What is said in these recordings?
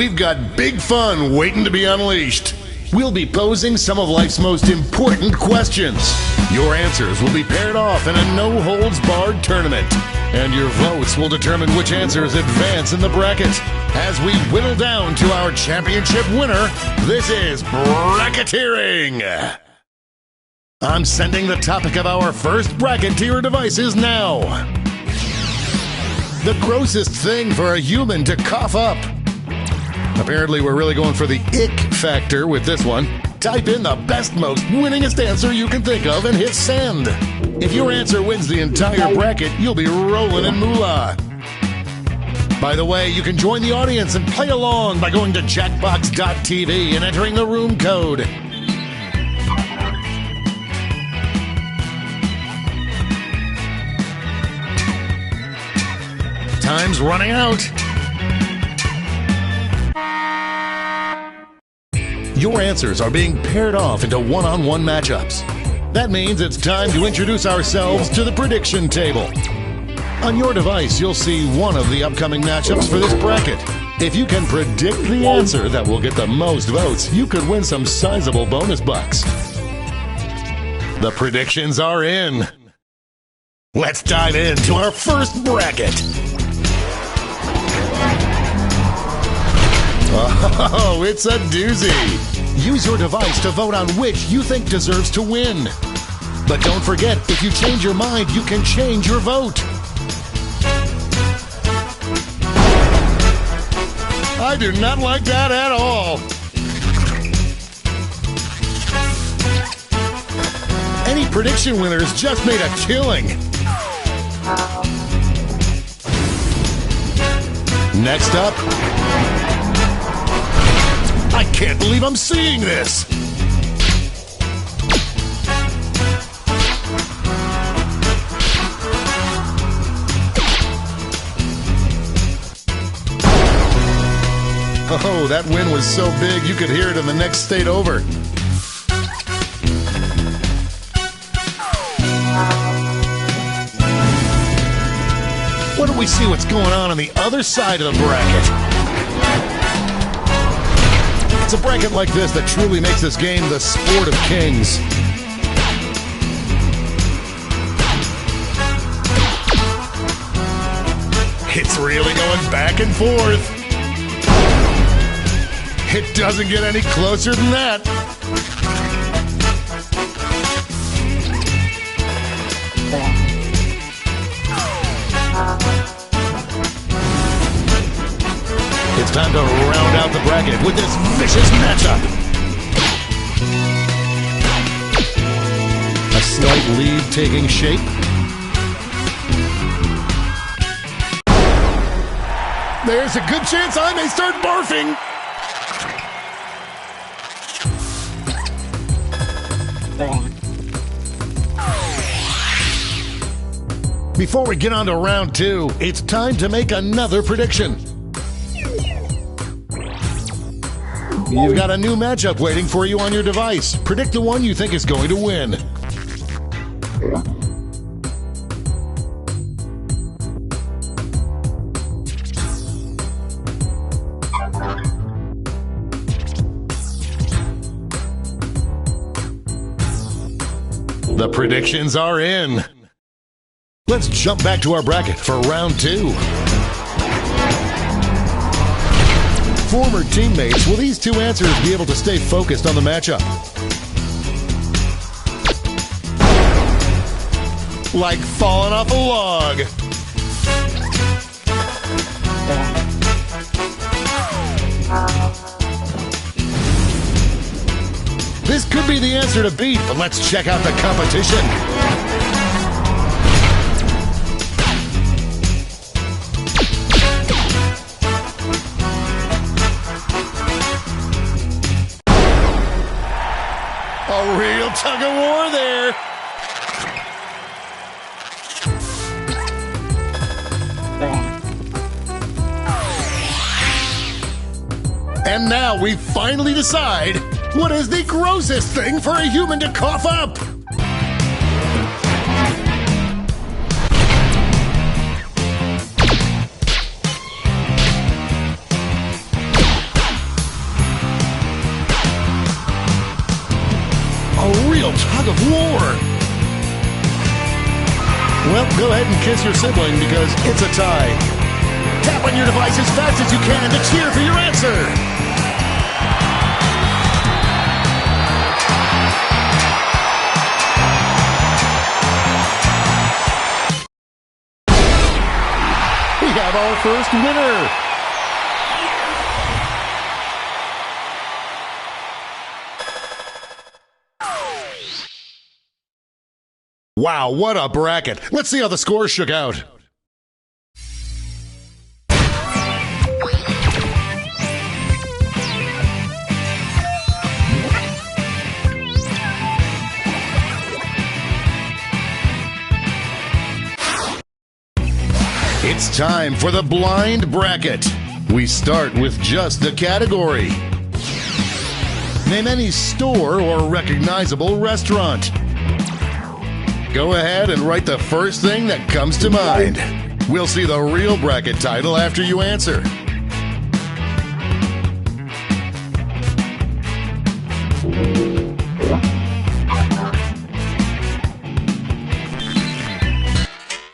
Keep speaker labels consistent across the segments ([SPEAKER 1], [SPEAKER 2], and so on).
[SPEAKER 1] we've got big fun waiting to be unleashed. We'll be posing some of life's most important questions. Your answers will be paired off in a no-holds-barred tournament. And your votes will determine which answers advance in the bracket. As we whittle down to our championship winner, this is bracketeering. I'm sending the topic of our first bracket to your devices now. The grossest thing for a human to cough up. Apparently, we're really going for the ick factor with this one. Type in the best, most winningest answer you can think of and hit send. If your answer wins the entire bracket, you'll be rolling in moolah. By the way, you can join the audience and play along by going to jackbox.tv and entering the room code. Time's running out. Your answers are being paired off into one-on-one matchups. That means it's time to introduce ourselves to the prediction table. On your device, you'll see one of the upcoming matchups for this bracket. If you can predict the answer that will get the most votes, you could win some sizable bonus bucks. The predictions are in. Let's dive into our first bracket. Oh, it's a doozy. Use your device to vote on which you think deserves to win. But don't forget, if you change your mind, you can change your vote. I do not like that at all. Any prediction winners just made a killing. Next up, I can't believe I'm seeing this! Oh, that win was so big you could hear it in the next state over. Why don't we see what's going on the other side of the bracket? It's a bracket like this that truly makes this game the sport of kings. It's really going back and forth. It doesn't get any closer than that. It's time to round out the bracket with this vicious matchup. A slight lead taking shape. There's a good chance I may start barfing. Before we get on to round two, it's time to make another prediction. You've got a new matchup waiting for you on your device. Predict the one you think is going to win. The predictions are in. Let's jump back to our bracket for round two. Former teammates, will these two answers be able to stay focused on the matchup? Like falling off a log. This could be the answer to beat, but let's check out the competition. A real tug of war there. And now we finally decide what is the grossest thing for a human to cough up. real tug of war. Well, go ahead and kiss your sibling because it's a tie. Tap on your device as fast as you can to cheer for your answer. We have our first winner. Wow, what a bracket. Let's see how the scores shook out. It's time for the blind bracket. We start with just the category. Name any store or recognizable restaurant. Go ahead and write the first thing that comes to mind. We'll see the real bracket title after you answer.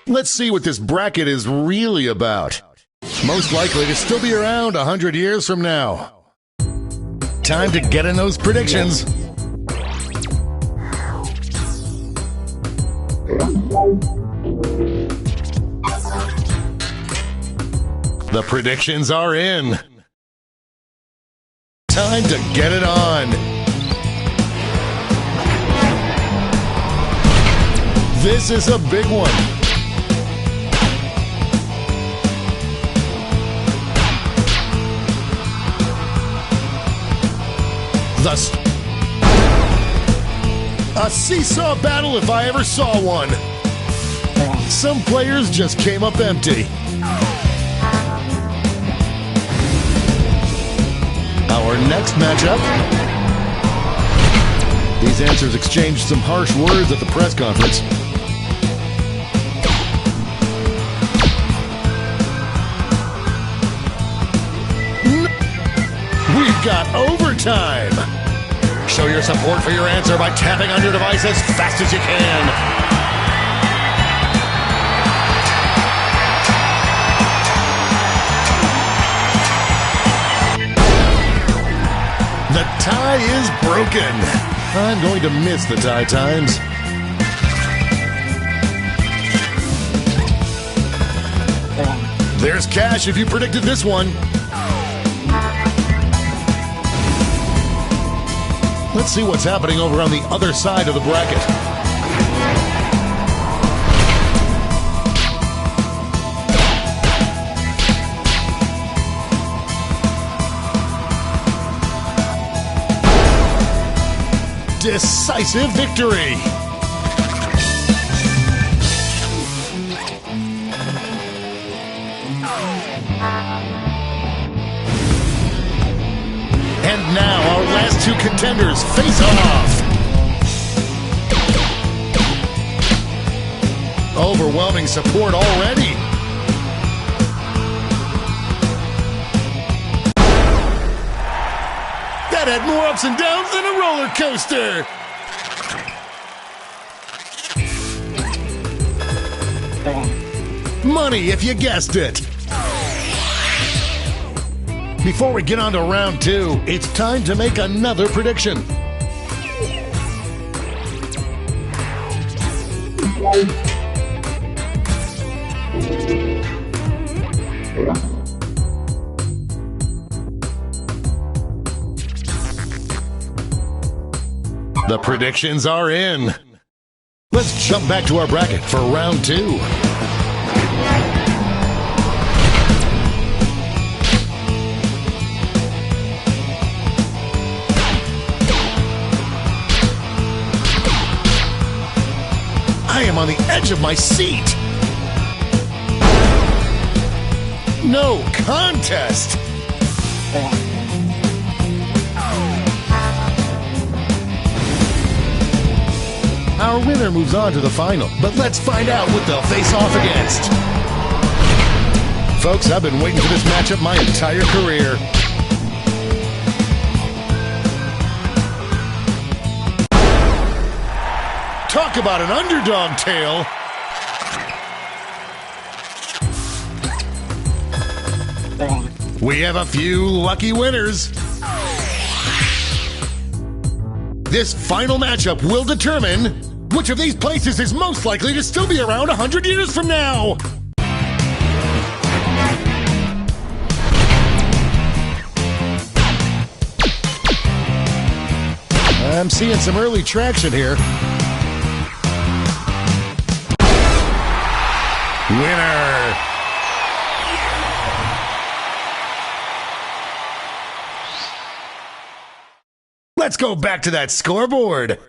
[SPEAKER 1] Let's see what this bracket is really about. Most likely to still be around 100 years from now. Time to get in those predictions. The predictions are in. Time to get it on. This is a big one. A seesaw battle if I ever saw one. Some players just came up empty. Our next matchup. These answers exchanged some harsh words at the press conference. We've got overtime. Show your support for your answer by tapping on your device as fast as you can. The tie is broken. I'm going to miss the tie times. There's cash if you predicted this one. Let's see what's happening over on the other side of the bracket. Decisive victory. And now our last two contenders face off. Overwhelming support already. That had more ups and downs than a roller coaster. Money if you guessed it. Before we get on to round two, it's time to make another prediction. The predictions are in. Let's jump back to our bracket for round two. I am on the edge of my seat. No contest. Our winner moves on to the final, but let's find out what they'll face off against. Folks, I've been waiting for this matchup my entire career. Talk about an underdog tale. We have a few lucky winners. This final matchup will determine which of these places is most likely to still be around 100 years from now. I'm seeing some early traction here. Winner! Let's go back to that scoreboard.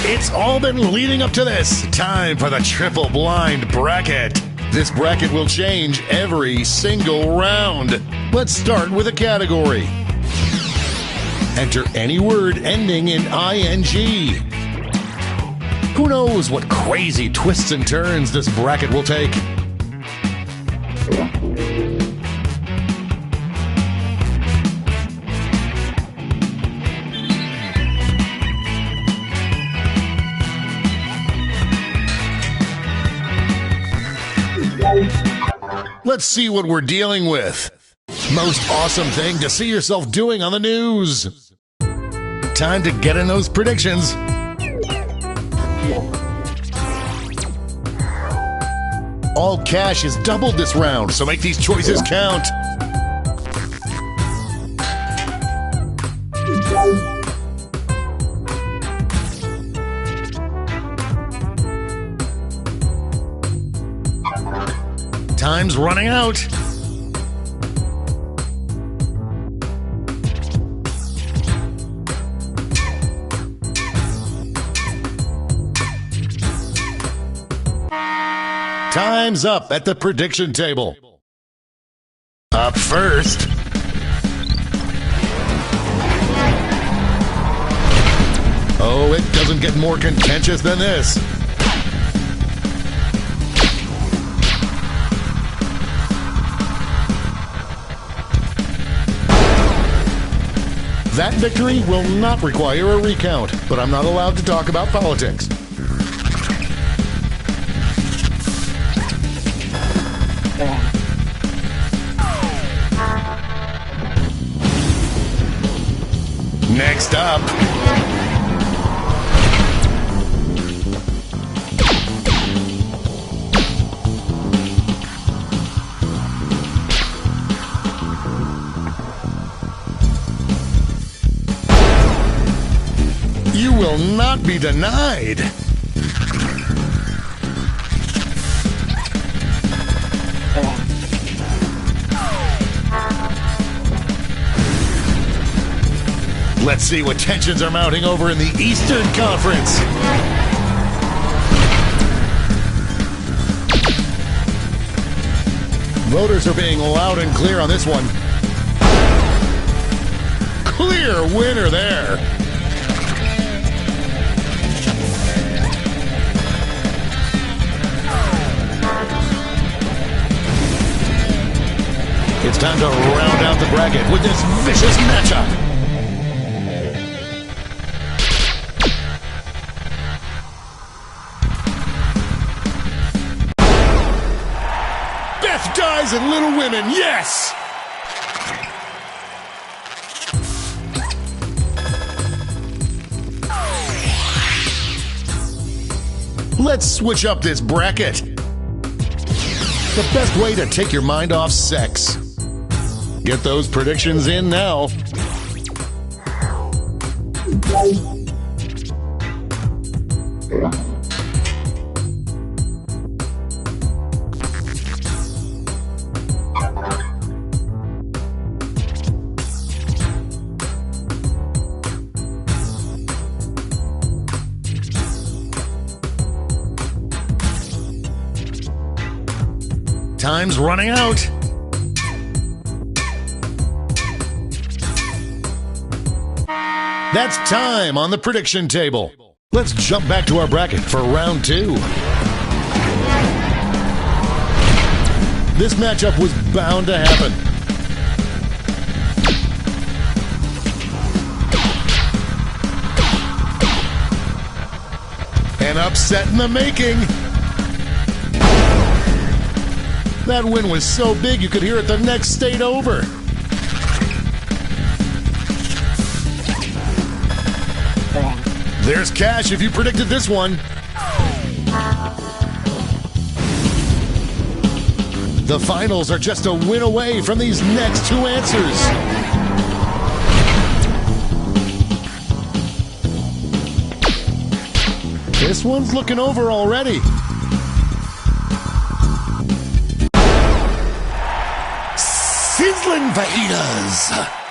[SPEAKER 1] It's all been leading up to this. Time for the triple blind bracket. This bracket will change every single round. Let's start with a category. Enter any word ending in ing. Who knows what crazy twists and turns this bracket will take? Let's see what we're dealing with. Most awesome thing to see yourself doing on the news. Time to get in those predictions. All cash is doubled this round, so make these choices count. Time's running out. Time's up at the prediction table. Up first. Oh, it doesn't get more contentious than this. That victory will not require a recount, but I'm not allowed to talk about politics. Next up. You will not be denied. Let's see what tensions are mounting over in the Eastern Conference. Voters are being loud and clear on this one. Clear winner there. It's time to round out the bracket with this vicious matchup. Beth dies and Little Women, yes! Let's switch up this bracket. The best way to take your mind off sex. Get those predictions in now. Time's running out. That's time on the prediction table. Let's jump back to our bracket for round 2. This matchup was bound to happen. An upset in the making. That win was so big you could hear it the next state over. There's cash if you predicted this one. The finals are just a win away from these next 2 answers. This one's looking over already. Sizzling fajitas.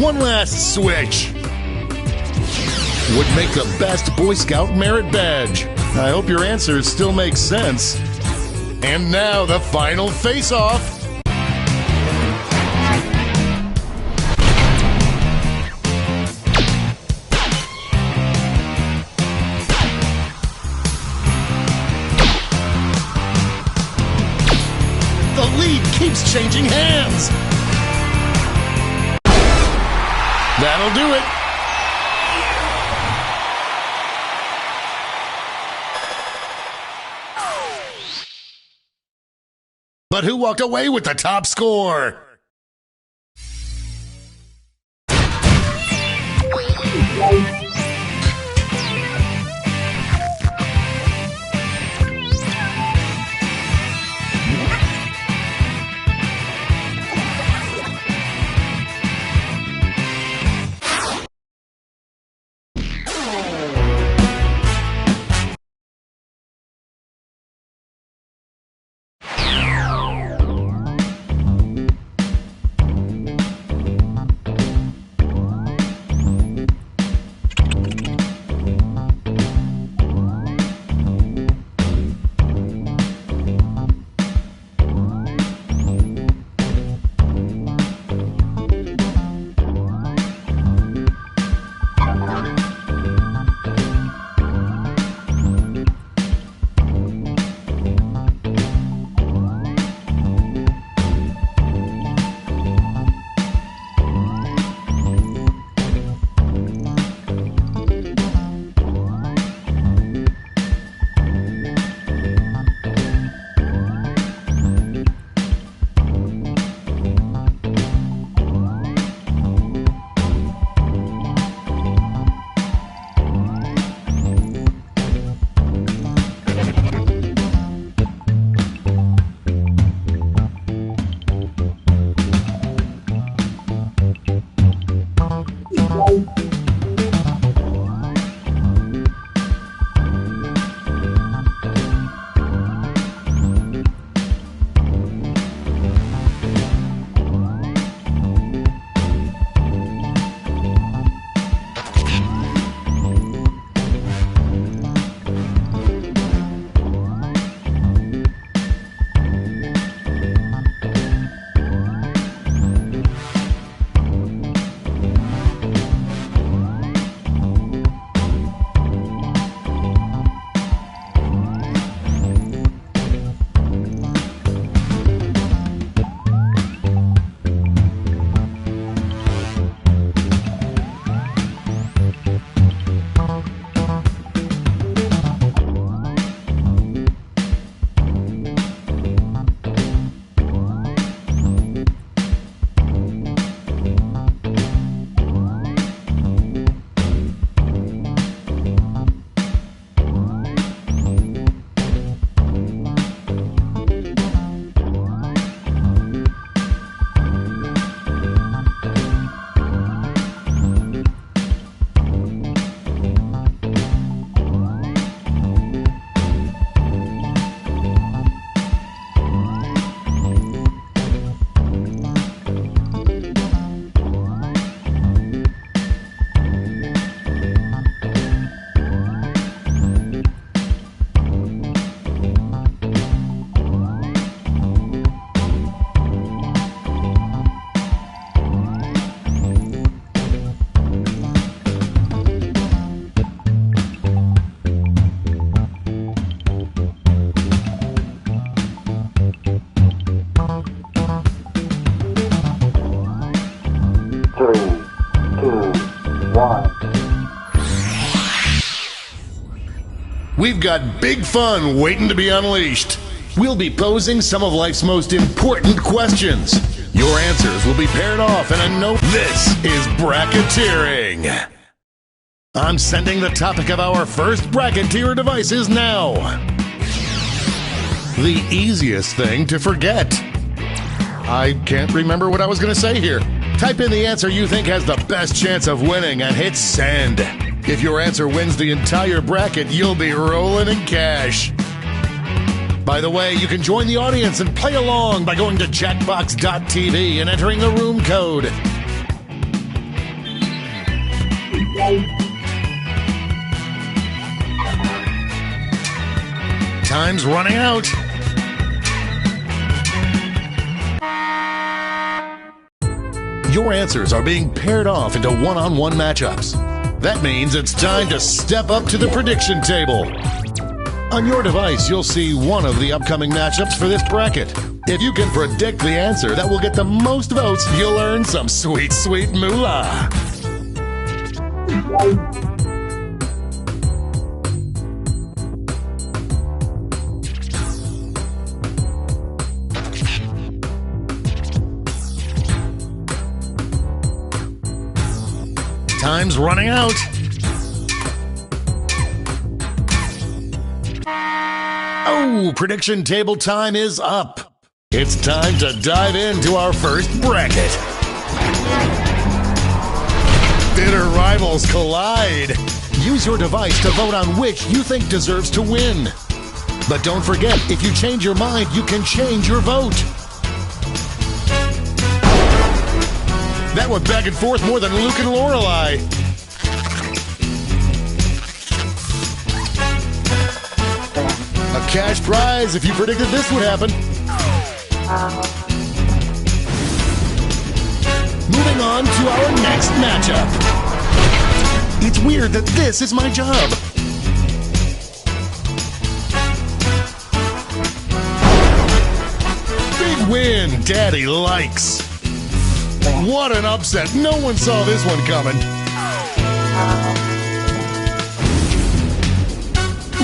[SPEAKER 1] One last switch would make the best Boy Scout merit badge. I hope your answers still make sense. And now the final face-off. The lead keeps changing hands. That'll do it. But who walked away with the top score? got big fun waiting to be unleashed. We'll be posing some of life's most important questions. Your answers will be paired off in a no. This is bracketeering. I'm sending the topic of our first bracketeer devices now. The easiest thing to forget. I can't remember what I was going to say here. Type in the answer you think has the best chance of winning and hit send. If your answer wins the entire bracket, you'll be rolling in cash. By the way, you can join the audience and play along by going to jackbox.tv and entering the room code. Time's running out. Your answers are being paired off into one-on-one matchups. That means it's time to step up to the prediction table. On your device, you'll see one of the upcoming matchups for this bracket. If you can predict the answer that will get the most votes, you'll earn some sweet, sweet moolah. Time's running out. Oh, prediction table time is up. It's time to dive into our first bracket. Bitter rivals collide. Use your device to vote on which you think deserves to win. But don't forget, if you change your mind, you can change your vote. That went back and forth more than Luke and Lorelai. A cash prize if you predicted this would happen. Moving on to our next matchup. It's weird that this is my job. Big win, Daddy likes. What an upset. No one saw this one coming.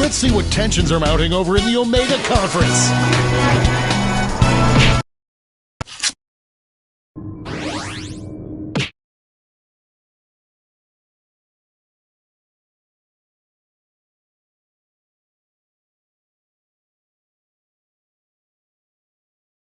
[SPEAKER 1] Let's see what tensions are mounting over in the Omega Conference.